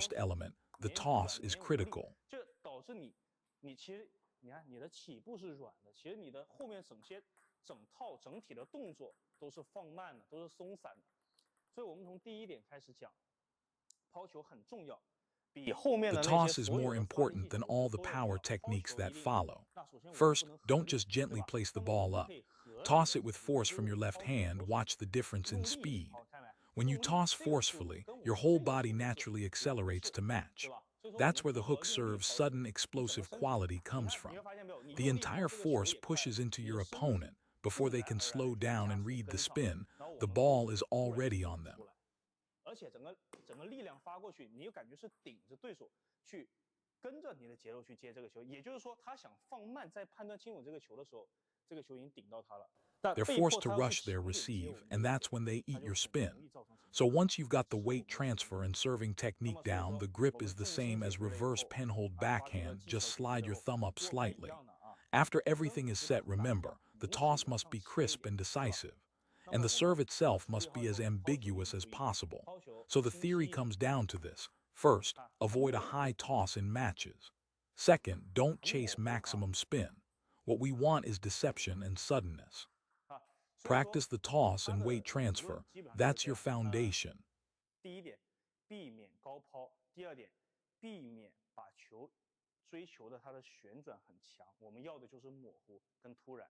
first element, the toss, is critical. 就导致你其实你看你的起步是软的，其实你的后面整体的动作都是放慢的，都是松散的。所以我们从第一点开始讲，抛球很重要，比后面 The 的那 toss 些 is 所有 more 的发力 important 技 than 术 all the 都要 power 讲。抛 techniques 球 that 一定 follow. 那首先我们 First, 不能合 don't 力， just 对 gently 吧？ place the 那么我 ball 们 up. 可以合力 Toss 的 it with 辅 force 助 from your left 抛球 hand. 和 Watch the difference in 用力， speed. 好看没？ When you 用力， toss 这个速度 forcefully, 跟我 your 们 whole 这个 body 速度是 naturally 两 accelerates 式 to 对 match. 吧？所以说我 That's 们 where the 如何 hook 用力 serve's 抛球？ sudden 你怎么 explosive 身体？ quality 你 comes 看，你 from. 会发现没有？你 The 用力抛 entire 这个球 force 也快了， pushes into 你 your 的身体 opponent, Before they can 自然而然 slow 地 down 加 and 速 read the 跟上， spin, 然后我 the 们 ball is 突然 already 就 on 出 them. 来，而且整个力量发过去，你又感觉是顶着对手去跟着你的节奏去接这个球，也就是说，他想放慢在判断清楚这个球的时候，这个球已经顶到他了。但 They're 被迫 forced to 他要去 rush their 抢点接 receive, 我们的 and 右 that's 腿， when they 他 eat 就 your 很 spin. 容易造成什么？ So once you've got the 失误 weight 跟失误 transfer and serving 那 technique 么所以 down, 说 the 我 grip 们 is the 重心 same 解 as 决了以 reverse 后， penhold 把这个 backhand, 技巧 just 解决 slide 了以 your 后， thumb up 握拍一 slightly. 样的啊， After 跟 everything 你 is 基本 set, 上打一 remember, 样， the 拇指 toss 往 must 上 be 收一 crisp 点， and 对吧？ decisive, 那 and 么 the 我们 serve 要 itself 处理 must 好 be 以 as 后，抛球 ambiguous 应 as 不一样， possible. 抛球 So the 清晰 theory 一点。 comes down to this. First, 啊，很 avoid a 模糊 high 啊， toss in matches. Second, don't 很模 chase 糊啊 maximum spin. What we want is deception and suddenness. 啊，所以说 Practice the toss 它 and 的 weight 理 transfer. 论基本上就是 That's 这 your 样。foundation. 第一点，避免高抛；第二点，避免把球追求的它的旋转很强，我们要的就是模糊跟突然。